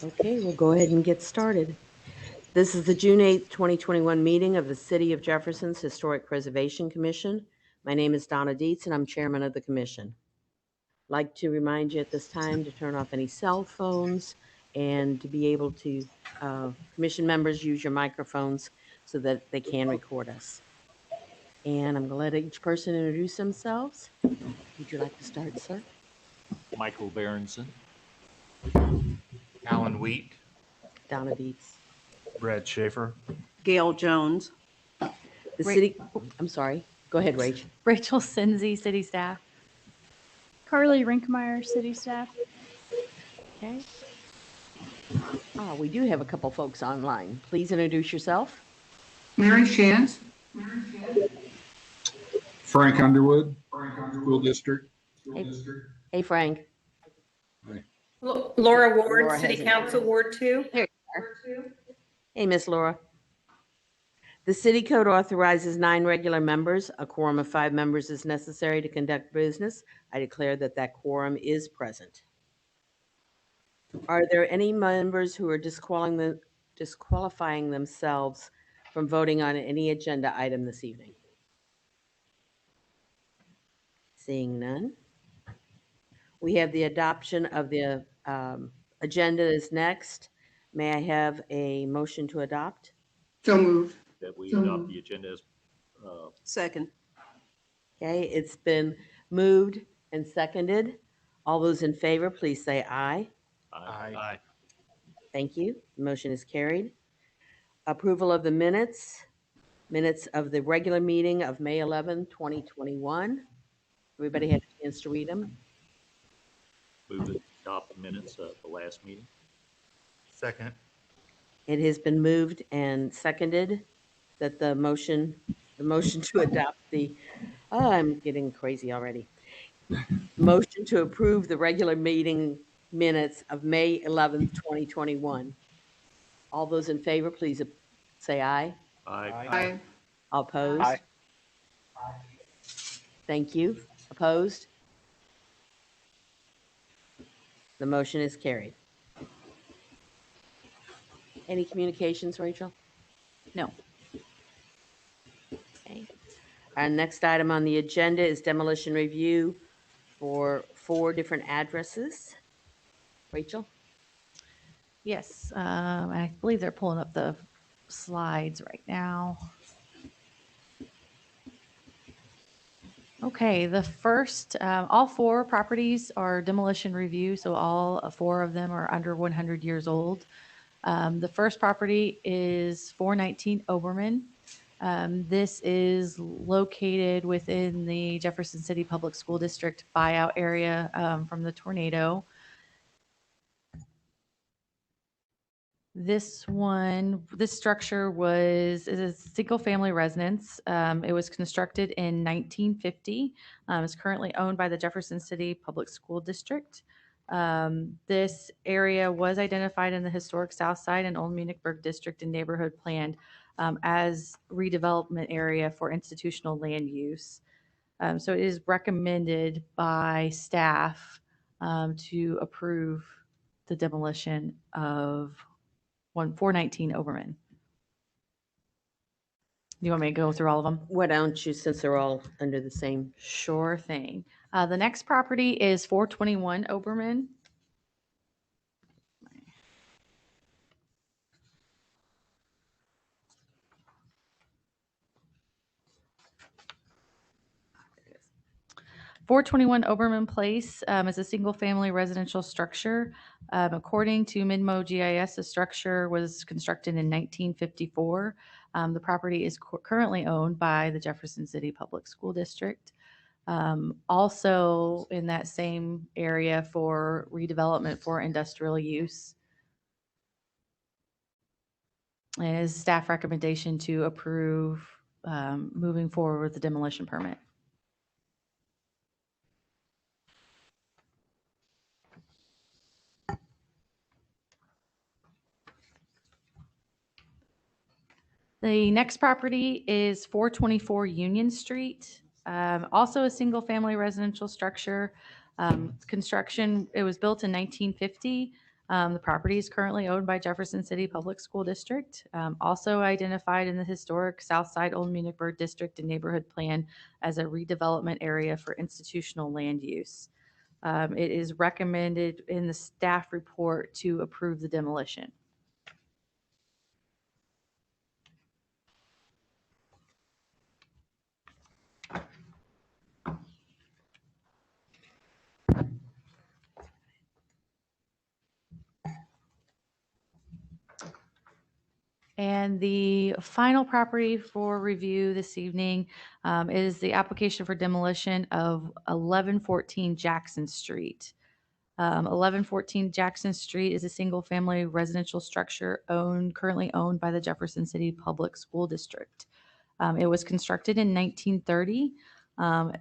Okay, we'll go ahead and get started. This is the June 8th, 2021 meeting of the City of Jefferson's Historic Preservation Commission. My name is Donna Dietz, and I'm chairman of the commission. I'd like to remind you at this time to turn off any cell phones and to be able to, commission members, use your microphones so that they can record us. And I'm going to let each person introduce themselves. Would you like to start, sir? Michael Berenson. Alan Wheat. Donna Dietz. Brad Schaefer. Gail Jones. The city, I'm sorry. Go ahead, Rach. Rachel Sinzi, city staff. Carly Rinkmeyer, city staff. Okay. We do have a couple folks online. Please introduce yourself. Mary Shantz. Frank Underwood, School District. Hey, Frank. Laura Ward, Laura City hasn't- Council, Ward 2. There you are. Hey, Miss Laura. The city code authorizes 9 regular members. A quorum of 5 members is necessary to conduct business. I declare that that quorum is present. Are there any members who are disqualifying themselves from voting on any agenda item this evening? Seeing none. We have the adoption of the agenda is next. May I have a motion to adopt? So moved. That we adopt the agenda as Second. Okay, it's been moved and seconded. All those in favor, please say aye. Aye. Thank you. The motion is carried. Approval of the minutes of the regular meeting of May 11, 2021. Everybody had a chance to read them? move to adopt the minutes of the last meeting. Second. It has been moved and seconded that the motion to adopt I'm getting crazy already. Motion to approve the regular meeting minutes of May 11th, 2021. All those in favor, please say aye. Aye. All opposed? Aye. Thank you. Opposed? The motion is carried. Any communications, Rachel? No. Okay. Our next item on the agenda is demolition review for 4 different addresses. Rachel? Yes, I believe they're pulling up the slides right now. Okay, the first, all 4 properties are demolition review, so all 4 of them are under 100 years old. The first property is 419 Oberman. This is located within the Jefferson City Public School District buyout area from the tornado. This structure is a single family residence. It was constructed in 1950. It's currently owned by the Jefferson City Public School District. This area was identified in the historic South Side and Old Munichburg District and Neighborhood Plan as redevelopment area for institutional land use. So it is recommended by staff to approve the demolition of 419 Oberman. Do you want me to go through all of them? Why don't you, since they're all under the same? Sure thing. The next property is 421 Oberman. .421 Oberman Place is a single-family residential structure. According to Midmo GIS, the structure was constructed in 1954. The property is currently owned by the Jefferson City Public School District. Also in that same area for redevelopment for industrial use. And it is staff recommendation to approve moving forward with the demolition permit. The next property is 424 Union Street. Also a single-family residential structure. Construction, it was built in 1950. The property is currently owned by Jefferson City Public School District. Also identified in the historic Southside Old Munichburg District and Neighborhood Plan as a redevelopment area for institutional land use. It is recommended in the staff report to approve the demolition. And the final property for review this evening is the application for demolition of 1114 Jackson Street. 1114 Jackson Street is a single-family residential structure currently owned by the Jefferson City Public School District. It was constructed in 1930.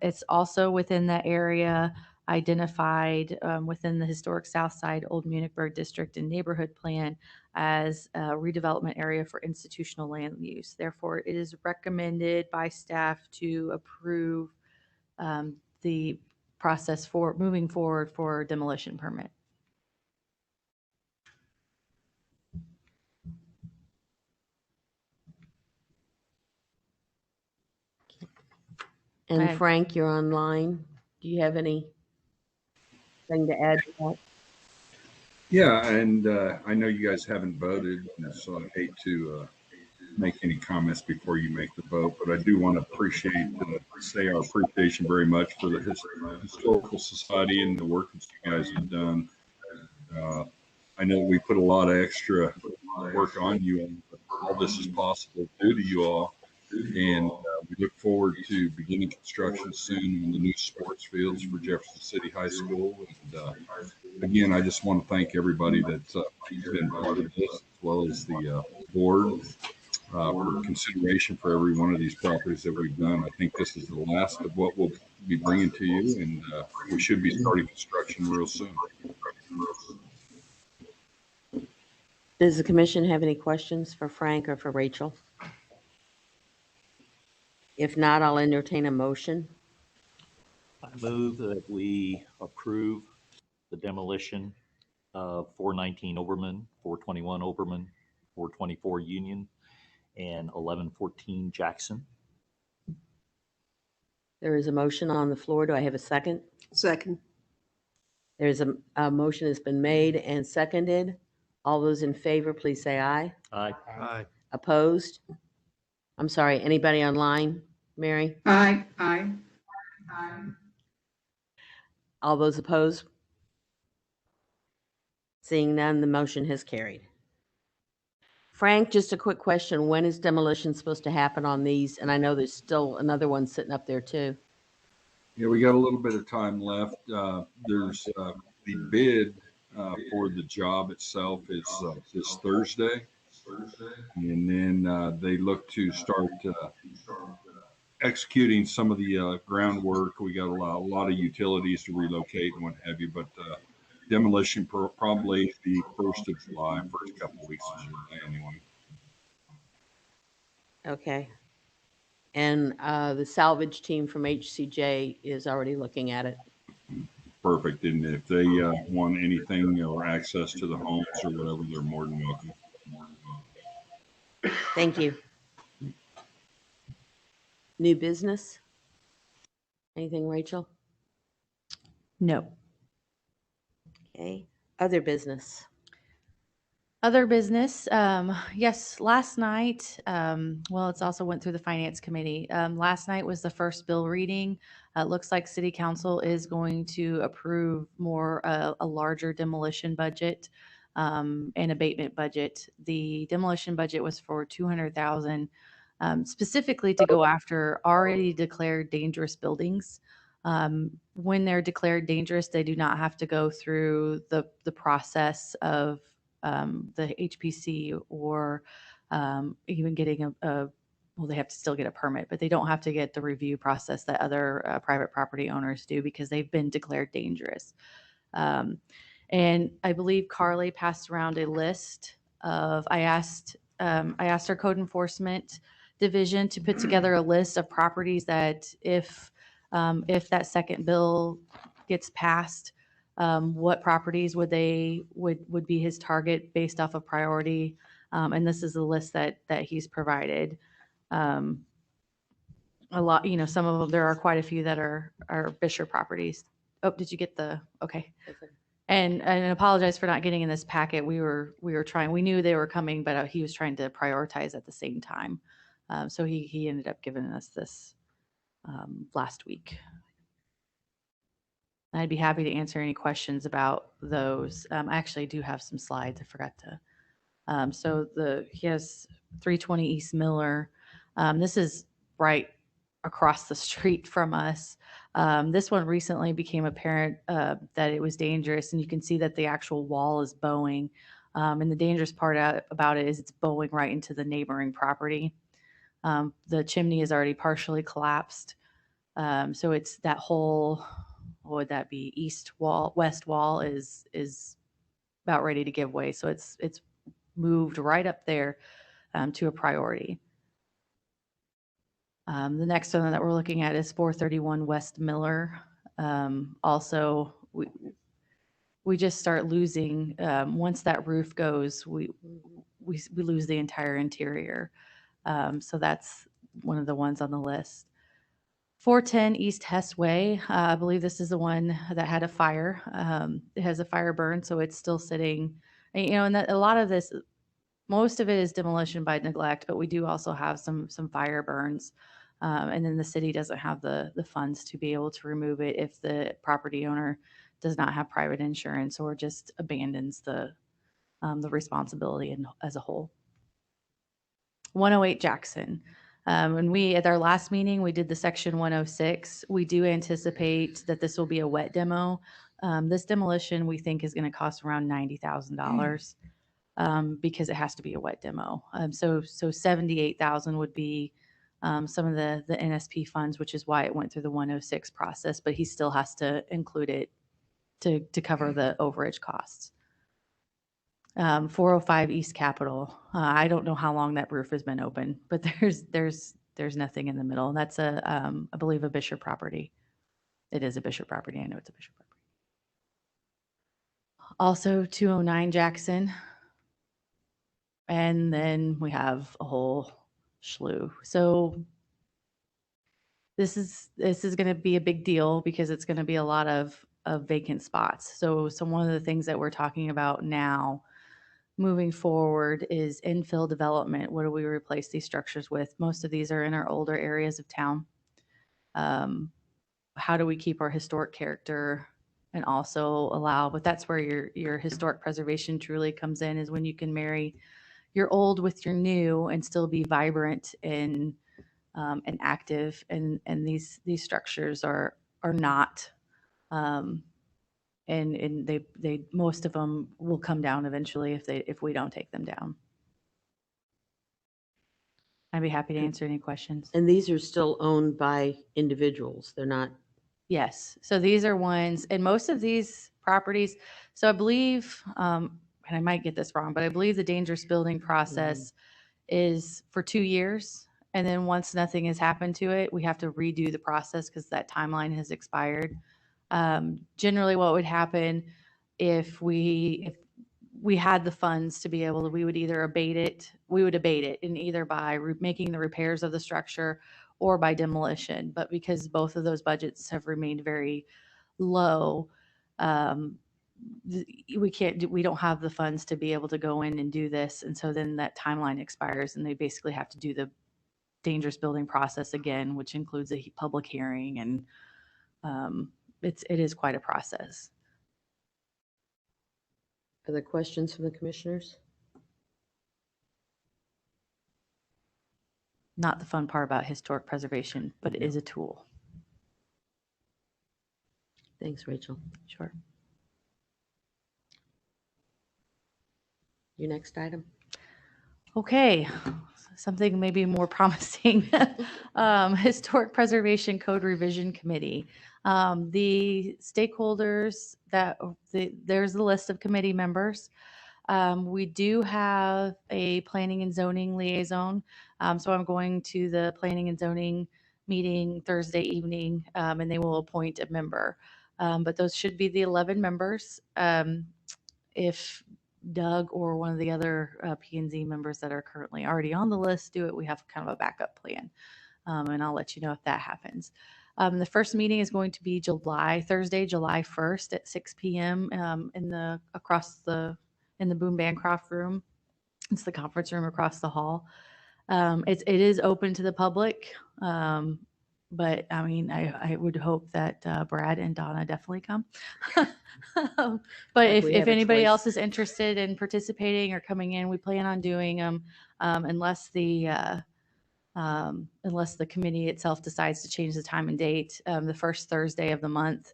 It's also within the area identified within the historic Southside Old Munichburg District and Neighborhood Plan as a redevelopment area for institutional land use. Therefore, it is recommended by staff to approve the process for moving forward for demolition permit. And Okay. Frank, you're online. Do you have anything to add to that? Yeah, and I know you guys haven't voted, so I hate to make any comments before you make the vote, but I do want to say our appreciation very much for the Historical Society and the work that you guys have done. I know we put a lot of extra work on you, and all this is possible due to you all. And we look forward to beginning construction soon on the new sports fields for Jefferson City High School. And again, I just want to thank everybody that's been part of this, as well as the board for consideration for every one of these properties that we've done. I think this is the last of what we'll be bringing to you, and we should be starting construction real soon. Does the commission have any questions for Frank or for Rachel? If not, I'll entertain a motion. I move that we approve the demolition of 419 Oberman, 421 Oberman, 424 Union, and 1114 Jackson. There is a motion on the floor. Do I have a second? Second. There's a motion has been made and seconded. All those in favor, please say aye. Aye. Aye. Opposed? I'm sorry, anybody online? Mary? Aye. Aye. All those opposed? Seeing none, the motion has carried. Frank, just a quick question. When is demolition supposed to happen on these? And I know there's still another one sitting up there too. Yeah, we got a little bit of time left. There's the bid for the job itself is this Thursday. And then they look to start executing some of the groundwork. We got a lot of utilities to relocate and what have you, but demolition probably the 1st of July, first couple of weeks of July anyway. Okay. And the salvage team from HCJ is already looking at it. Perfect. And if they want anything or access to the homes or whatever, they're more than welcome. Thank you. New business? Anything, Rachel? No. Okay. Other business? Other business, yes, last night, well, it's also went through the Finance Committee. Last night was the first bill reading. It looks like City Council is going to approve a larger demolition budget and abatement budget. The demolition budget was for $200,000, specifically to go after already declared dangerous buildings. When they're declared dangerous, they do not have to go through the process of the HPC or even getting well, they have to still get a permit, but they don't have to get the review process that other private property owners do because they've been declared dangerous. And I believe Carly passed around a list of, I asked our code enforcement division to put together a list of properties that if If that second bill gets passed, what properties would be his target based off of priority? And this is the list that he's provided. A lot, some of them, there are quite a few that are Bishop properties. Oh, did you get okay. And apologize for not getting in this packet. We were trying, we knew they were coming, but he was trying to prioritize at the same time. So he ended up giving us this last week. I'd be happy to answer any questions about those. I actually do have some slides. I forgot to. So he has 320 East Miller. This is right across the street from us. This one recently became apparent that it was dangerous, and you can see that the actual wall is bowing. And the dangerous part about it is it's bowing right into the neighboring property. The chimney is already partially collapsed. So it's that whole, what would that be? West wall is about ready to give way. So it's moved right up there to a priority. The next one that we're looking at is 431 West Miller. Also, we just start losing, once that roof goes, we lose the entire interior. So that's one of the ones on the list. 410 East Hess Way. I believe this is the one that had a fire. It has a fire burn, so it's still sitting. And a lot of this, most of it is demolition by neglect, but we do also have some fire burns. And then the city doesn't have the funds to be able to remove it if the property owner does not have private insurance or just abandons the responsibility as a whole. 108 Jackson. When at our last meeting, we did the section 106. We do anticipate that this will be a wet demo. This demolition we think is going to cost around $90,000 because it has to be a wet demo. So $78,000 would be some of the NSP funds, which is why it went through the 106 process, but he still has to include it to cover the overage costs. 405 East Capitol. I don't know how long that roof has been open, but there's nothing in the middle. That's I believe a Bishop property. It is a Bishop property. I know it's a Bishop property. Also 209 Jackson. And then we have a whole slew. So this is going to be a big deal because it's going to be a lot of vacant spots. So one of the things that we're talking about now moving forward is infill development. What do we replace these structures with? Most of these are in our older areas of town. How do we keep our historic character and also allow, but that's where your historic preservation truly comes in, is when you can marry your old with your new and still be vibrant and active. And these structures are not, and they most of them will come down eventually if we don't take them down. I'd be happy to answer any questions. And these are still owned by individuals. They're not. Yes. So these are ones, and most of these properties, so I believe, and I might get this wrong, but I believe the dangerous building process is for 2 years. And then once nothing has happened to it, we have to redo the process because that timeline has expired. Generally what would happen if we had the funds to be able to, we would abate it, and either by making the repairs of the structure or by demolition. But because both of those budgets have remained very low, we don't have the funds to be able to go in and do this. And so then that timeline expires and they basically have to do the dangerous building process again, which includes a public hearing, and it is quite a process. Are there questions from the commissioners? Not the fun part about historic preservation, but it is a tool. Thanks, Rachel. Sure. Your next item. Okay, something maybe more promising. Historic Preservation Code Revision Committee. The stakeholders there's the list of committee members. We do have a planning and zoning liaison. So I'm going to the planning and zoning meeting Thursday evening, and they will appoint a member. But those should be the 11 members. If Doug or one of the other P&Z members that are currently already on the list do it, we have kind of a backup plan. And I'll let you know if that happens. The first meeting is going to be Thursday, July 1st at 6 p.m. In the Boone Bancroft room. It's the conference room across the hall. It is open to the public, but I mean, I would hope that Brad and Donna definitely come. But Like we if have a anybody choice. else is interested in participating or coming in, we plan on doing them unless the committee itself decides to change the time and date, the first Thursday of the month,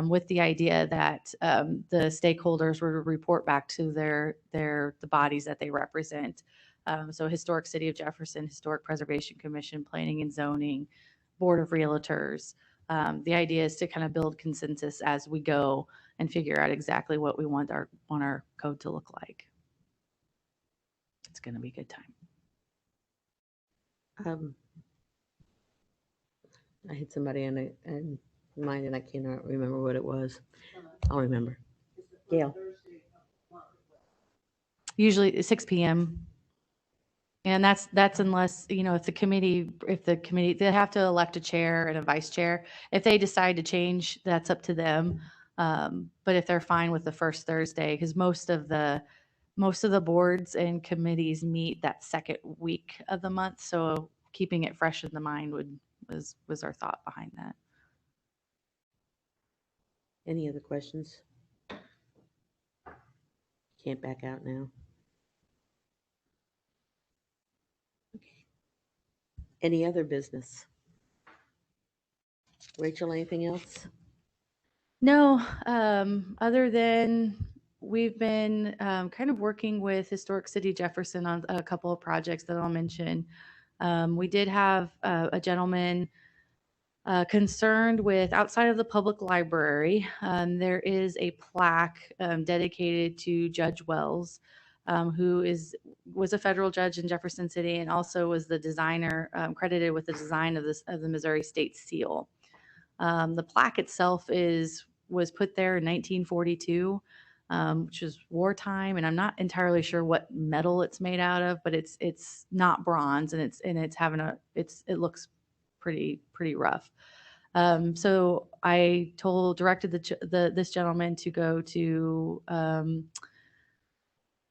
with the idea that the stakeholders will report back to the bodies that they represent. So Historic City of Jefferson, Historic Preservation Commission, Planning and Zoning, Board of Realtors. The idea is to kind of build consensus as we go and figure out exactly what we want our code to look like. It's going to be a good time. I had somebody in mind and I cannot remember what it was. I'll remember. Gail. Usually 6 p.m. And that's unless, if the committee, they have to elect a chair and a vice chair. If they decide to change, that's up to them. But if they're fine with the first Thursday, because most of the boards and committees meet that second week of the month. So keeping it fresh in the mind was our thought behind that. Any other questions? Can't back out now. Okay. Any other business? Rachel, anything else? No, other than we've been kind of working with Historic City Jefferson on a couple of projects that I'll mention. We did have a gentleman concerned with outside of the public library. There is a plaque dedicated to Judge Wells, who was a federal judge in Jefferson City and also was the designer credited with the design of the Missouri State Seal. The plaque itself was put there in 1942, which is wartime, and I'm not entirely sure what metal it's made out of, but it's not bronze, and it looks pretty rough. So I directed this gentleman to go to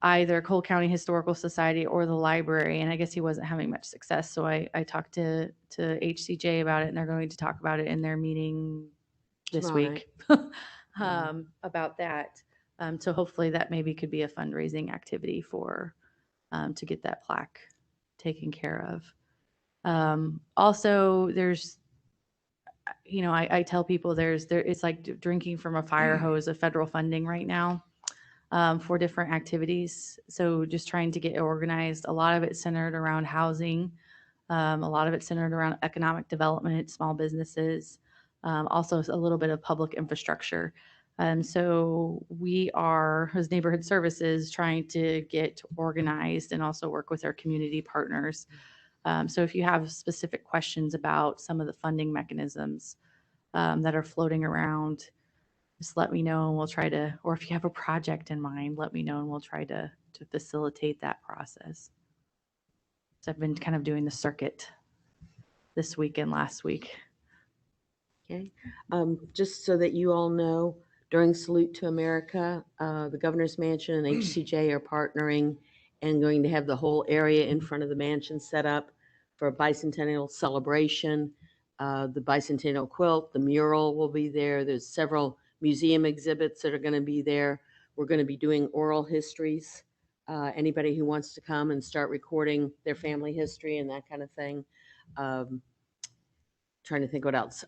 either Cole County Historical Society or the library, and I guess he wasn't having much success. So I talked to HCJ about it, and they're going to talk about it in their meeting this Tomorrow week about that. So hopefully that maybe could be a fundraising activity for to get that plaque taken care of. Also, there's, I tell people it's like drinking from a fire hose of federal funding right now. For different activities. So just trying to get organized. A lot of it centered around housing. A lot of it centered around economic development, small businesses, also a little bit of public infrastructure. So we are, as Neighborhood Services, trying to get organized and also work with our community partners. So if you have specific questions about some of the funding mechanisms that are floating around, just let me know and we'll try to, or if you have a project in mind, let me know and we'll try to facilitate that process. So I've been kind of doing the circuit this week and last week. Okay. Just so that you all know, during Salute to America, the Governor's Mansion and HCJ are partnering and going to have the whole area in front of the mansion set up for a bicentennial celebration. The bicentennial quilt, the mural will be there. There's several museum exhibits that are going to be there. We're going to be doing oral histories. Anybody who wants to come and start recording their family history and that kind of thing. Trying to think what else.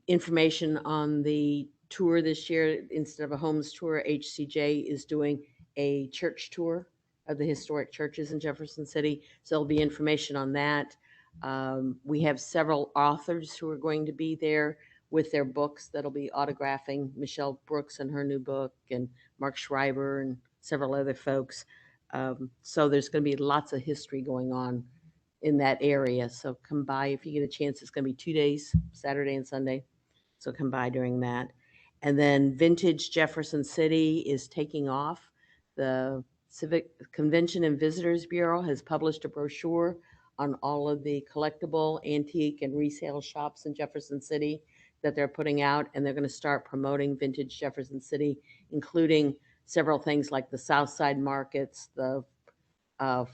Information on the tour this year. Instead of a homes tour, HCJ is doing a church tour of the historic churches in Jefferson City. So there'll be information on that. We have several authors who are going to be there with their books that'll be autographing Michelle Brooks and her new book, and Mark Schreiber and several other folks. So there's going to be lots of history going on in that area. So come by if you get a chance. It's going to be 2 days, Saturday and Sunday. So come by during that. And then Vintage Jefferson City is taking off. The Civic Convention and Visitors Bureau has published a brochure on all of the collectible, antique, and resale shops in Jefferson City that they're putting out, and they're going to start promoting Vintage Jefferson City, including several things like the South Side markets. The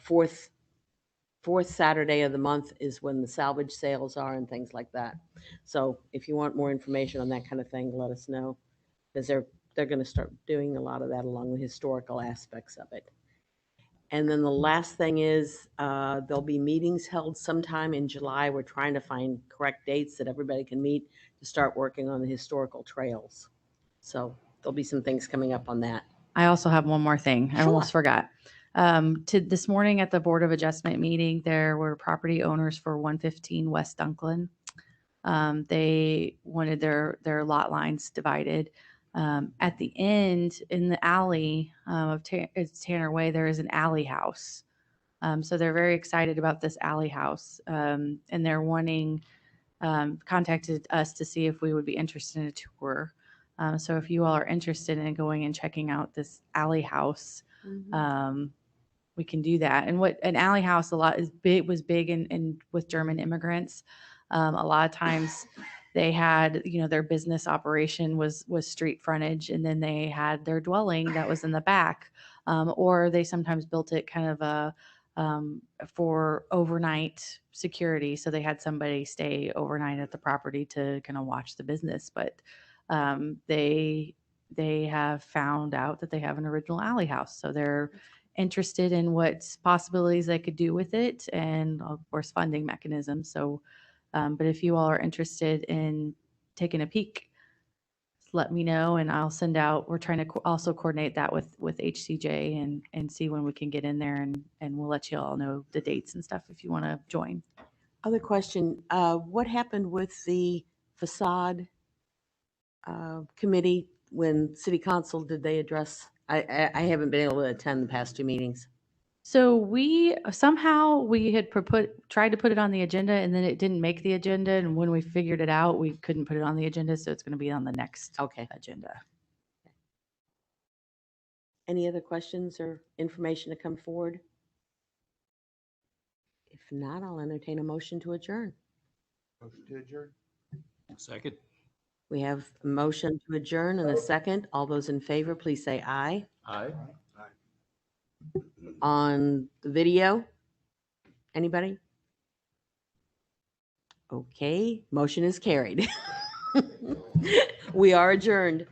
fourth Saturday of the month is when the salvage sales are and things like that. So if you want more information on that kind of thing, let us know, because they're going to start doing a lot of that along the historical aspects of it. And then the last thing is there'll be meetings held sometime in July. We're trying to find correct dates that everybody can meet to start working on the historical trails. So there'll be some things coming up on that. I also have one more thing. I Sure. almost forgot. This morning at the Board of Adjustment meeting, there were property owners for 115 West Dunklin. They wanted their lot lines divided. At the end, in the alley of it's Tanner Way, there is an alley house. So they're very excited about this alley house, and they're contacted us to see if we would be interested in a tour. So if you all are interested in going and checking out this alley house, we can do that. And what an alley house was big in with German immigrants. A lot of times they had, their business operation was street frontage, and then they had their dwelling that was in the back, or they sometimes built it kind of for overnight security. So they had somebody stay overnight at the property to kind of watch the business. But they have found out that they have an original alley house. So they're interested in what possibilities they could do with it, and of course funding mechanisms. So, but if you all are interested in taking a peek, let me know, and I'll send out. We're trying to also coordinate that with HCJ and see when we can get in there, and we'll let you all know the dates and stuff if you want to join. Other question, what happened with the facade committee when city council, did they address? I haven't been able to attend the past 2 meetings. So we had tried to put it on the agenda, and then it didn't make the agenda. And when we figured it out, we couldn't put it on the agenda. So it's going to be on the next agenda. Any other questions or information to come forward? If not, I'll entertain a motion to adjourn. Motion to adjourn. Second. We have a motion to adjourn and a second. All those in favor, please say aye. Aye. On the video, anybody? Okay, motion is carried. We are adjourned.